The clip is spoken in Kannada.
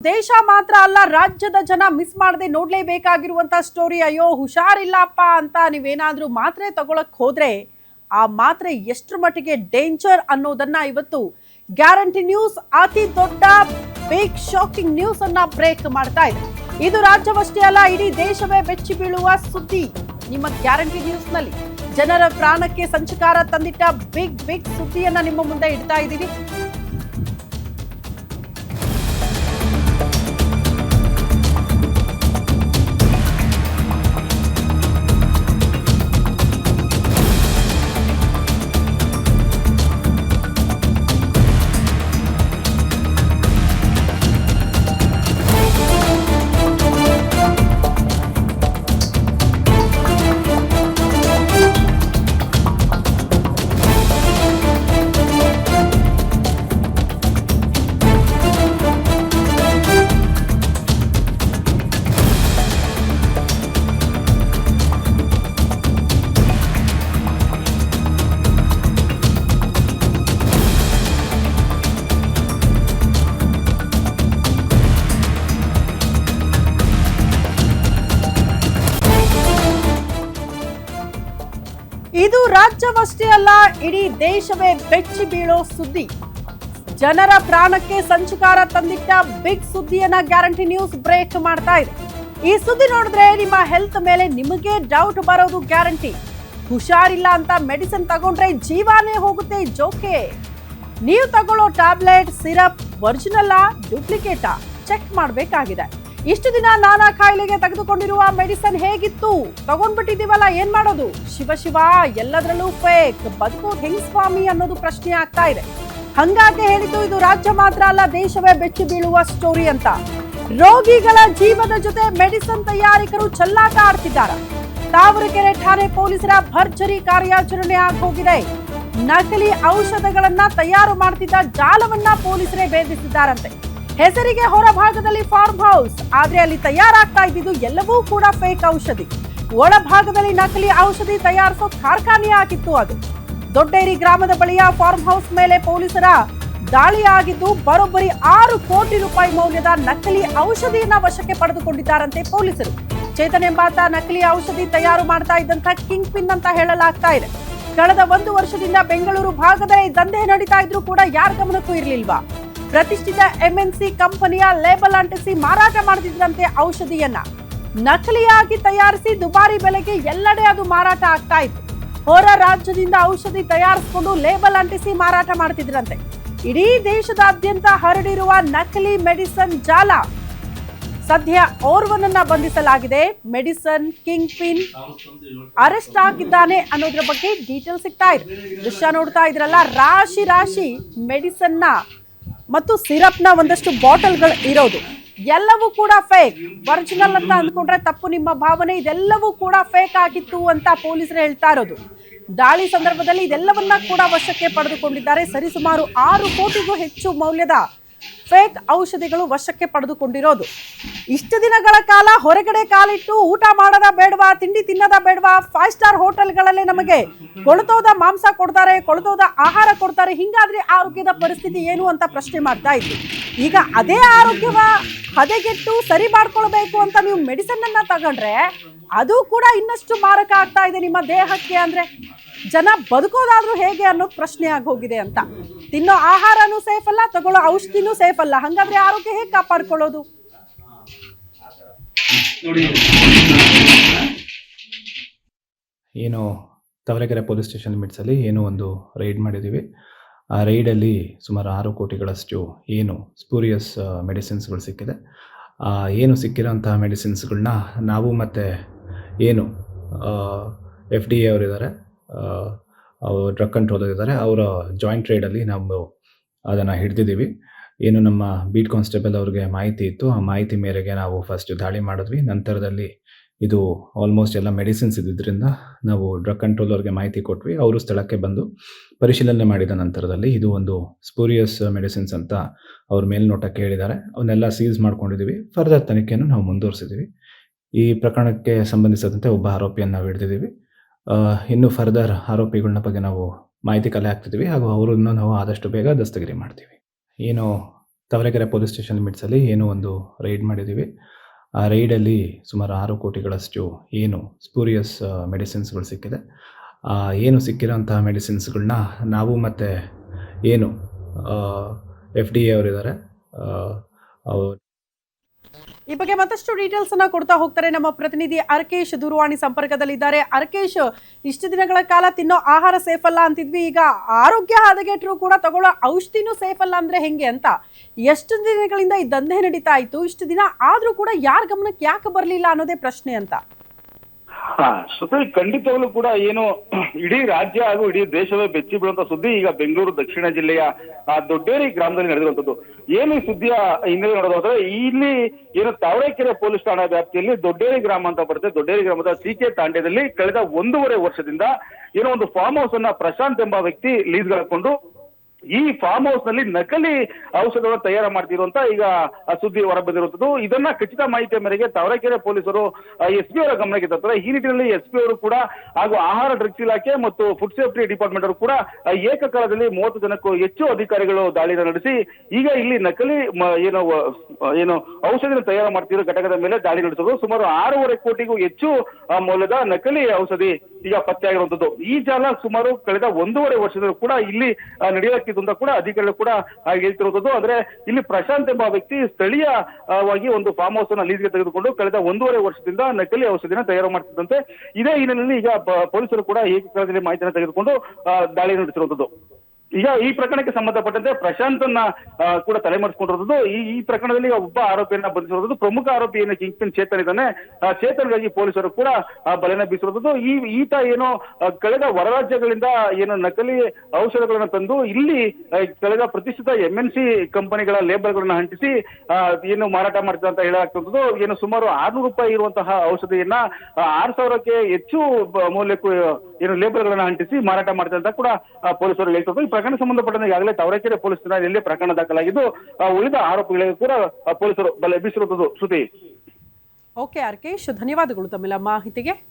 ದೇಶ ಮಾತ್ರ ಅಲ್ಲ, ರಾಜ್ಯದ ಜನ ಮಿಸ್ ಮಾಡದೆ ನೋಡ್ಲೇಬೇಕಾಗಿರುವಂತ ಸ್ಟೋರಿ. ಅಯ್ಯೋ ಹುಷಾರಿಲ್ಲಪ್ಪ ಅಂತ ನೀವೇನಾದ್ರೂ ಮಾತ್ರೆ ತಗೊಳಕ್ ಹೋದ್ರೆ ಆ ಮಾತ್ರೆ ಎಷ್ಟರ ಮಟ್ಟಿಗೆ ಡೇಂಜರ್ ಅನ್ನೋದನ್ನ ಇವತ್ತು ಗ್ಯಾರಂಟಿ ನ್ಯೂಸ್ ಅತಿ ದೊಡ್ಡ ಬಿಗ್ ಶಾಕಿಂಗ್ ನ್ಯೂಸ್ ಅನ್ನ ಬ್ರೇಕ್ ಮಾಡ್ತಾ ಇದೆ. ಇದು ರಾಜ್ಯವಷ್ಟೇ ಅಲ್ಲ, ಇಡೀ ದೇಶವೇ ಬೆಚ್ಚಿ ಬೀಳುವ ಸುದ್ದಿ ನಿಮ್ಮ ಗ್ಯಾರಂಟಿ ನ್ಯೂಸ್ ನಲ್ಲಿ. ಜನರ ಪ್ರಾಣಕ್ಕೆ ಸಂಚಕಾರ ತಂದಿಟ್ಟ ಬಿಗ್ ಸುದ್ದಿಯನ್ನ ನಿಮ್ಮ ಮುಂದೆ ಇಡ್ತಾ ಇದ್ದೀವಿ. ಇದು ರಾಜ್ಯವಷ್ಟೇ ಅಲ್ಲ, ಇಡೀ ದೇಶವೇ ಬೆಚ್ಚಿ ಬೀಳೋ ಸುದ್ದಿ. ಜನರ ಪ್ರಾಣಕ್ಕೆ ಸಂಚಕಾರ ತಂದಿಟ್ಟ ಬಿಗ್ ಸುದ್ದಿಯನ್ನ ಗ್ಯಾರಂಟಿ ನ್ಯೂಸ್ ಬ್ರೇಕ್ ಮಾಡ್ತಾ ಇದೆ. ಈ ಸುದ್ದಿ ನೋಡಿದ್ರೆ ನಿಮ್ಮ ಹೆಲ್ತ್ ಮೇಲೆ ನಿಮಗೆ ಡೌಟ್ ಬರೋದು ಗ್ಯಾರಂಟಿ. ಹುಷಾರಿಲ್ಲ ಅಂತ ಮೆಡಿಸಿನ್ ತಗೊಂಡ್ರೆ ಜೀವಾನೇ ಹೋಗುತ್ತೆ ಜೋಕೆ. ನೀವು ತಗೊಳ್ಳೋ ಟ್ಯಾಬ್ಲೆಟ್, ಸಿರಪ್ ಒರಿಜಿನಲ್ ಡೂಪ್ಲಿಕೇಟಾ ಚೆಕ್ ಮಾಡಬೇಕಾಗಿದೆ. ಇಷ್ಟು ದಿನ ನಾನಾ ಕಾಯಿಲೆಗೆ ತೆಗೆದುಕೊಂಡಿರುವ ಮೆಡಿಸಿನ್ ಹೇಗಿತ್ತು, ತಗೊಂಡ್ಬಿಟ್ಟಿದೀವಲ್ಲ, ಏನ್ ಮಾಡೋದು? ಶಿವ ಎಲ್ಲದರಲ್ಲೂ ಫೇಕ್, ಬದುಕೋದು ಹೆಂಗ್ ಸ್ವಾಮಿ ಅನ್ನೋದು ಪ್ರಶ್ನೆ ಆಗ್ತಾ ಇದೆ. ಹಂಗಾಗಿ ಹೇಳಿದ್ದು ಇದು ರಾಜ್ಯ ಮಾತ್ರ ಅಲ್ಲ, ದೇಶವೇ ಬೆಚ್ಚಿ ಬೀಳುವ ಸ್ಟೋರಿ ಅಂತ. ರೋಗಿಗಳ ಜೀವದ ಜೊತೆ ಮೆಡಿಸಿನ್ ತಯಾರಿಕರು ಚೆಲ್ಲಾಟ ಆಡ್ತಿದ್ದಾರೆ. ತಾವರೆಕೆರೆ ಠಾಣೆ ಪೊಲೀಸರ ಭರ್ಜರಿ ಕಾರ್ಯಾಚರಣೆ ಆಗೋಗಿದೆ. ನಕಲಿ ಔಷಧಗಳನ್ನ ತಯಾರು ಮಾಡ್ತಿದ್ದ ಜಾಲವನ್ನ ಪೊಲೀಸರೇ ಭೇದಿಸಿದ್ದಾರಂತೆ. ಹೆಸರಿಗೆ ಹೊರ ಭಾಗದಲ್ಲಿ ಫಾರ್ಮ್ ಹೌಸ್, ಆದ್ರೆ ಅಲ್ಲಿ ತಯಾರಾಗ್ತಾ ಇದ್ದಿದ್ದು ಎಲ್ಲವೂ ಕೂಡ ಫೇಕ್ ಔಷಧಿ. ಒಳ ಭಾಗದಲ್ಲಿ ನಕಲಿ ಔಷಧಿ ತಯಾರಿಸೋ ಕಾರ್ಖಾನೆ ಆಗಿತ್ತು ಅದು. ದೊಡ್ಡೇರಿ ಗ್ರಾಮದ ಬಳಿಯ ಫಾರ್ಮ್ ಹೌಸ್ ಮೇಲೆ ಪೊಲೀಸರ ದಾಳಿ ಆಗಿದ್ದು, ಬರೋಬ್ಬರಿ 6 ಕೋಟಿ ರೂಪಾಯಿ ಮೌಲ್ಯದ ನಕಲಿ ಔಷಧಿಯನ್ನ ವಶಕ್ಕೆ ಪಡೆದುಕೊಂಡಿದ್ದಾರಂತೆ ಪೊಲೀಸರು. ಚೇತನ್ ಎಂಬಾತ ನಕಲಿ ಔಷಧಿ ತಯಾರು ಮಾಡ್ತಾ ಇದ್ದಂತ ಕಿಂಗ್ ಪಿನ್ ಅಂತ ಹೇಳಲಾಗ್ತಾ ಇದೆ. ಕಳೆದ 1 ವರ್ಷದಿಂದ ಬೆಂಗಳೂರು ಭಾಗದಲ್ಲಿ ದಂಧೆ ನಡೀತಾ ಇದ್ರೂ ಕೂಡ ಯಾರ ಗಮನಕ್ಕೂ ಇರಲಿಲ್ವಾ? ಪ್ರತಿಷ್ಠಿತ ಎಂಎನ್ಸಿ ಕಂಪನಿಯ ಲೇಬಲ್ ಅಂಟಿಸಿ ಮಾರಾಟ ಮಾಡ್ತಿದ್ರಂತೆ ಔಷಧಿಯನ್ನ. ನಕಲಿಯಾಗಿ ತಯಾರಿಸಿ ದುಬಾರಿ ಬೆಲೆಗೆ ಎಲ್ಲೆಡೆ ಅದು ಮಾರಾಟ ಆಗ್ತಾ ಇತ್ತು. ಹೊರ ರಾಜ್ಯದಿಂದ ಔಷಧಿ ತಯಾರಿಸಿಕೊಂಡು ಲೇಬಲ್ ಅಂಟಿಸಿ ಮಾರಾಟ ಮಾಡ್ತಿದ್ರಂತೆ. ಇಡೀ ದೇಶದಾದ್ಯಂತ ಹರಡಿರುವ ನಕಲಿ ಮೆಡಿಸಿನ್ ಜಾಲ. ಸದ್ಯ ಓರ್ವನನ್ನ ಬಂಧಿಸಲಾಗಿದೆ. ಮೆಡಿಸಿನ್ ಕಿಂಗ್ ಪಿನ್ ಅರೆಸ್ಟ್ ಆಗಿದ್ದಾನೆ ಅನ್ನೋದ್ರ ಬಗ್ಗೆ ಡೀಟೇಲ್ ಸಿಗ್ತಾ ಇದೆ. ದೃಶ್ಯ ನೋಡ್ತಾ ಇದ್ರಲ್ಲ, ರಾಶಿ ಮೆಡಿಸಿನ್ ನ ಮತ್ತು ಸಿರಪ್ ನ ಒಂದಷ್ಟು ಬಾಟಲ್ಗಳು ಇರೋದು ಎಲ್ಲವೂ ಕೂಡ ಫೇಕ್. ಒರಿಜಿನಲ್ ಅಂತ ಅಂದ್ಕೊಂಡ್ರೆ ತಪ್ಪು ನಿಮ್ಮ ಭಾವನೆ. ಇದೆಲ್ಲವೂ ಕೂಡ ಫೇಕ್ ಆಗಿತ್ತು ಅಂತ ಪೊಲೀಸರು ಹೇಳ್ತಾ ಇರೋದು. ದಾಳಿ ಸಂದರ್ಭದಲ್ಲಿ ಇದೆಲ್ಲವನ್ನ ಕೂಡ ವಶಕ್ಕೆ ಪಡೆದುಕೊಂಡಿದ್ದಾರೆ. ಸರಿಸುಮಾರು 6 ಕೋಟಿಗೂ ಹೆಚ್ಚು ಮೌಲ್ಯದ ಫೇಕ್ ಔಷಧಿಗಳು ವಶಕ್ಕೆ ಪಡೆದುಕೊಂಡಿರೋದು. ಇಷ್ಟು ದಿನಗಳ ಕಾಲ ಹೊರಗಡೆ ಕಾಲಿಟ್ಟು ಊಟ ಮಾಡೋದ ಬೇಡವಾ, ತಿಂಡಿ ತಿನ್ನೋದ ಬೇಡವಾ, 5 ಸ್ಟಾರ್ ಹೋಟೆಲ್ಗಳಲ್ಲೇ ನಮಗೆ ಕೊಳತೋದ ಮಾಂಸ ಕೊಡ್ತಾರೆ, ಕೊಳತೋದ ಆಹಾರ ಕೊಡ್ತಾರೆ, ಹಿಂಗಾದ್ರೆ ಆರೋಗ್ಯದ ಪರಿಸ್ಥಿತಿ ಏನು ಅಂತ ಪ್ರಶ್ನೆ ಮಾಡ್ತಾ ಇತ್ತು. ಈಗ ಅದೇ ಆರೋಗ್ಯವ ಹದಗೆಟ್ಟು ಸರಿ ಮಾಡ್ಕೊಳ್ಬೇಕು ಅಂತ ನೀವು ಮೆಡಿಸಿನ್ ಅನ್ನ ತಗೊಂಡ್ರೆ ಅದು ಕೂಡ ಇನ್ನಷ್ಟು ಮಾರಕ ಆಗ್ತಾ ಇದೆ ನಿಮ್ಮ ದೇಹಕ್ಕೆ. ಅಂದ್ರೆ ಜನ ಬದುಕೋದಾದ್ರೂ ಹೇಗೆ ಅನ್ನೋದು ಪ್ರಶ್ನೆ ಆಗಿ ಹೋಗಿದೆ ಅಂತ. ತಿನ್ನೋ ಆಹಾರನೂ ಸೇಫ್ ಅಲ್ಲ, ತಗೊಳ್ಳೋ ಔಷಧಿನೂ ಸೇಫ್ ಅಲ್ಲ. ಹಂಗಾದ್ರೆ ಆರೋಗ್ಯ ಹೇಗೆ ಕಾಪಾಡ್ಕೊಳ್ಳೋದು? ಏನು ತಾವರೆಕೆರೆ ಪೊಲೀಸ್ ಸ್ಟೇಷನ್ ಲಿಮಿಟ್ಸಲ್ಲಿ ಏನೋ ಒಂದು ರೈಡ್ ಮಾಡಿದ್ದೀವಿ. ಆ ರೈಡಲ್ಲಿ ಸುಮಾರು 6 ಕೋಟಿಗಳಷ್ಟು ಏನು ಸ್ಪೂರಿಯಸ್ ಮೆಡಿಸಿನ್ಸ್ಗಳು ಸಿಕ್ಕಿದೆ. ಏನು ಸಿಕ್ಕಿರೋಂಥ ಮೆಡಿಸಿನ್ಸ್ಗಳನ್ನ ನಾವು ಮತ್ತು ಏನು FDA ಅವರಿದ್ದಾರೆ, ಡ್ರಗ್ ಕಂಟ್ರೋಲರ್ ಇದ್ದಾರೆ, ಅವರ ಜಾಯಿಂಟ್ ರೈಡಲ್ಲಿ ನಾವು ಅದನ್ನು ಹಿಡಿದಿದ್ದೀವಿ. ಏನು ನಮ್ಮ ಬೀಟ್ ಕಾನ್ಸ್ಟೇಬಲ್ ಅವ್ರಿಗೆ ಮಾಹಿತಿ ಇತ್ತು, ಆ ಮಾಹಿತಿ ಮೇರೆಗೆ ನಾವು ಫಸ್ಟ್ ದಾಳಿ ಮಾಡಿದ್ವಿ. ನಂತರದಲ್ಲಿ ಇದು ಆಲ್ಮೋಸ್ಟ್ ಎಲ್ಲ ಮೆಡಿಸಿನ್ಸ್ ಇದ್ದಿದ್ದರಿಂದ ನಾವು ಡ್ರಗ್ ಕಂಟ್ರೋಲರ್ಗೆ ಮಾಹಿತಿ ಕೊಟ್ವಿ. ಅವರು ಸ್ಥಳಕ್ಕೆ ಬಂದು ಪರಿಶೀಲನೆ ಮಾಡಿದ ನಂತರದಲ್ಲಿ ಇದು ಒಂದು ಸ್ಪೂರಿಯಸ್ ಮೆಡಿಸಿನ್ಸ್ ಅಂತ ಅವ್ರ ಮೇಲ್ನೋಟಕ್ಕೆ ಹೇಳಿದ್ದಾರೆ. ಅವನ್ನೆಲ್ಲ ಸೀಸ್ ಮಾಡ್ಕೊಂಡಿದ್ದೀವಿ. ಫರ್ದರ್ ತನಿಖೆಯನ್ನು ನಾವು ಮುಂದುವರಿಸಿದ್ದೀವಿ. ಈ ಪ್ರಕರಣಕ್ಕೆ ಸಂಬಂಧಿಸಿದಂತೆ ಒಬ್ಬ ಆರೋಪಿಯನ್ನು ನಾವು ಹಿಡಿದಿದ್ದೀವಿ. ಇನ್ನು ಫರ್ದರ್ ಆರೋಪಿಗಳನ್ನ ಬಗ್ಗೆ ನಾವು ಮಾಹಿತಿ ಕಲೆ ಹಾಕ್ತಿದ್ದೀವಿ ಹಾಗೂ ಅವರನ್ನು ನಾವು ಆದಷ್ಟು ಬೇಗ ದಸ್ತಗಿರಿ ಮಾಡ್ತೀವಿ. ಏನು ತಾವರೆಕೆರೆ ಪೊಲೀಸ್ ಸ್ಟೇಷನ್ ಲಿಮಿಟ್ಸಲ್ಲಿ ಏನೋ ಒಂದು ರೈಡ್ ಮಾಡಿದ್ದೀವಿ. ಆ ರೈಡಲ್ಲಿ ಸುಮಾರು 6 ಕೋಟಿಗಳಷ್ಟು ಏನು ಸ್ಪೂರಿಯಸ್ ಮೆಡಿಸಿನ್ಸ್‌ಗಳು ಸಿಕ್ಕಿದೆ. ಏನು ಸಿಕ್ಕಿರೋಂತಹ ಮೆಡಿಸಿನ್ಸ್‌ಗಳ್ನ ನಾವು ಮತ್ತು ಏನು FDA ಅವರಿದ್ದಾರೆ ಅವ್ರು ಈ ಬಗ್ಗೆ ಮತ್ತಷ್ಟು ಡೀಟೇಲ್ಸ್ ಅನ್ನ ಕೊಡ್ತಾ ಹೋಗ್ತಾರೆ ನಮ್ಮ ಪ್ರತಿನಿಧಿ ಅರ್ಕೇಶ್ ದೂರವಾಣಿ ಸಂಪರ್ಕದಲ್ಲಿದ್ದಾರೆ. ಅರ್ಕೇಶ್, ಇಷ್ಟು ದಿನಗಳ ಕಾಲ ತಿನ್ನೋ ಆಹಾರ ಸೇಫ್ ಅಲ್ಲ ಅಂತಿದ್ವಿ, ಈಗ ಆರೋಗ್ಯ ಹದಗೆಟ್ರು ಕೂಡ ತಗೊಳ್ಳೋ ಔಷಧಿನೂ ಸೇಫ್ ಅಲ್ಲ ಅಂದ್ರೆ ಹೆಂಗೆ ಅಂತ ಎಷ್ಟು ದಿನಗಳಿಂದ ಈ ದಂಧೆ ನಡೀತಾ ಇತ್ತು, ಇಷ್ಟು ದಿನ ಆದ್ರೂ ಕೂಡ ಯಾರ ಗಮನಕ್ಕೆ ಯಾಕೆ ಬರಲಿಲ್ಲ ಅನ್ನೋದೇ ಪ್ರಶ್ನೆ ಅಂತ. ಶ್ರುತಿ, ಖಂಡಿತವಾಗ್ಲೂ ಕೂಡ ಏನು ಇಡೀ ರಾಜ್ಯ ಹಾಗೂ ಇಡೀ ದೇಶವೇ ಬೆಚ್ಚಿ ಬೀಳುವಂತ ಸುದ್ದಿ ಈಗ ಬೆಂಗಳೂರು ದಕ್ಷಿಣ ಜಿಲ್ಲೆಯ ದೊಡ್ಡೇರಿ ಗ್ರಾಮದಲ್ಲಿ ನಡೆದಿರುವಂತದ್ದು. ಏನು ಈ ಸುದ್ದಿಯ ಹಿನ್ನೆಲೆ ನೋಡೋದಾದ್ರೆ, ಇಲ್ಲಿ ಏನು ತಾವರೆಕೆರೆ ಪೊಲೀಸ್ ಠಾಣಾ ವ್ಯಾಪ್ತಿಯಲ್ಲಿ ದೊಡ್ಡೇರಿ ಗ್ರಾಮ ಅಂತ ಬರುತ್ತೆ. ದೊಡ್ಡೇರಿ ಗ್ರಾಮದ CK ತಾಂಡ್ಯದಲ್ಲಿ ಕಳೆದ 1.5 ವರ್ಷದಿಂದ ಏನೋ ಒಂದು ಫಾರ್ಮ್ ಹೌಸ್ ಅನ್ನ ಪ್ರಶಾಂತ್ ಎಂಬ ವ್ಯಕ್ತಿ ಲೀಸ್ಗೆ ಹಾಕೊಂಡು ಈ ಫಾರ್ಮ್ ಹೌಸ್ ನಲ್ಲಿ ನಕಲಿ ಔಷಧವನ್ನು ತಯಾರು ಮಾಡ್ತಿರುವಂತ ಈಗ ಸುದ್ದಿ ಹೊರಬಂದಿರುವಂತದ್ದು. ಇದನ್ನ ಖಚಿತ ಮಾಹಿತಿಯ ಮೇರೆಗೆ ತಾವರೆಕೆರೆ ಪೊಲೀಸರು SP ಅವರ ಗಮನಕ್ಕೆ ತರ್ತಾರೆ. ಈ ನಿಟ್ಟಿನಲ್ಲಿ SP ಅವರು ಕೂಡ ಹಾಗೂ ಆಹಾರ ಡ್ರಗ್ಸ್ ಇಲಾಖೆ ಮತ್ತು ಫುಡ್ ಸೇಫ್ಟಿ ಡಿಪಾರ್ಟ್ಮೆಂಟ್ ಅವರು ಕೂಡ ಏಕಕಾಲದಲ್ಲಿ 30 ಜನಕ್ಕೂ ಹೆಚ್ಚು ಅಧಿಕಾರಿಗಳು ದಾಳಿಯನ್ನು ನಡೆಸಿ ಈಗ ಇಲ್ಲಿ ನಕಲಿ ಏನು ಔಷಧಿಯನ್ನು ತಯಾರು ಮಾಡ್ತಿರೋ ಘಟಕದ ಮೇಲೆ ದಾಳಿ ನಡೆಸೋದು. ಸುಮಾರು 6.5 ಕೋಟಿಗೂ ಹೆಚ್ಚು ಮೌಲ್ಯದ ನಕಲಿ ಔಷಧಿ ಈಗ ಪತ್ತೆಯಾಗಿರುವಂತದ್ದು. ಈ ಜಾಲ ಸುಮಾರು ಕಳೆದ 1.5 ವರ್ಷದಲ್ಲೂ ಕೂಡ ಇಲ್ಲಿ ನಡೆಯಲಿಕ್ಕೆ ಅಂತ ಕೂಡ ಅಧಿಕಾರಿಗಳು ಕೂಡ ಹೇಳ್ತಿರುವುದು. ಅಂದ್ರೆ ಇಲ್ಲಿ ಪ್ರಶಾಂತ್ ಎಂಬ ವ್ಯಕ್ತಿ ಸ್ಥಳೀಯವಾಗಿ ಒಂದು ಫಾರ್ಮ್ ಹೌಸ್ ಅನ್ನ ಲೀಸ್ಗೆ ತೆಗೆದುಕೊಂಡು ಕಳೆದ 1.5 ವರ್ಷದಿಂದ ನಕಲಿ ಔಷಧಿನ ತಯಾರು ಮಾಡ್ತಿದ್ದಂತೆ. ಇದೇ ಹಿನ್ನೆಲೆಯಲ್ಲಿ ಈಗ ಪೊಲೀಸರು ಕೂಡ ಏಕಕಾಲದಲ್ಲಿ ಮಾಹಿತಿಯನ್ನು ತೆಗೆದುಕೊಂಡು ದಾಳಿ ನಡೆಸಿರುವಂತದ್ದು. ಈಗ ಈ ಪ್ರಕರಣಕ್ಕೆ ಸಂಬಂಧಪಟ್ಟಂತೆ ಪ್ರಶಾಂತ್ ಅನ್ನ ಕೂಡ ತಲೆಮರೆಸಿಕೊಂಡಿರೋದು. ಈ ಪ್ರಕರಣದಲ್ಲಿ ಒಬ್ಬ ಆರೋಪಿಯನ್ನ ಬಂಧಿಸಿರೋದು. ಪ್ರಮುಖ ಆರೋಪಿ ಏನು ಕಿಂಗ್ ಪಿನ್ ಚೇತನ್ ಇದ್ದಾನೆ, ಚೇತನ್ಗಾಗಿ ಪೊಲೀಸರು ಕೂಡ ಬಲೆನ ಬೀಸಿರೋದು. ಈತ ಏನು ಕಳೆದ ಹೊರ ರಾಜ್ಯಗಳಿಂದ ಏನು ನಕಲಿ ಔಷಧಗಳನ್ನ ತಂದು ಇಲ್ಲಿ ಕಳೆದ ಪ್ರತಿಷ್ಠಿತ MNC ಕಂಪನಿಗಳ ಲೇಬಲ್ಗಳನ್ನ ಅಂಟಿಸಿ ಏನು ಮಾರಾಟ ಮಾಡ್ತಾರೆ ಅಂತ ಹೇಳಲಾಗ್ತದ್ದು. ಏನು ಸುಮಾರು 600 ರೂಪಾಯಿ ಇರುವಂತಹ ಔಷಧಿಯನ್ನ 6,000ಕ್ಕೆ ಹೆಚ್ಚು ಮೌಲ್ಯಕ್ಕೂ ಏನು ಲೇಬಲ್ಗಳನ್ನ ಅಂಟಿಸಿ ಮಾರಾಟ ಮಾಡ್ತಾರೆ ಅಂತ ಕೂಡ ಪೊಲೀಸರು ಹೇಳ್ತಾರೆ. ಈ ಪ್ರಕರಣ ಸಂಬಂಧಪಟ್ಟಂತೆ ಈಗಾಗಲೇ ತಾವರೆಕೆರೆ ಪೊಲೀಸ್ ಠಾಣೆಯಲ್ಲಿ ಪ್ರಕರಣ ದಾಖಲಾಗಿದ್ದು ಉಳಿದ ಆರೋಪಿಗಳಿಗೆ ಕೂಡ ಪೊಲೀಸರು ಬಲೆ ಬೀಸಿರುವುದು. ಶ್ರುತಿ. ಓಕೆ ಅರ್ಕೇಶ್, ಧನ್ಯವಾದಗಳು ತಮ್ಮೆಲ್ಲ ಮಾಹಿತಿಗೆ.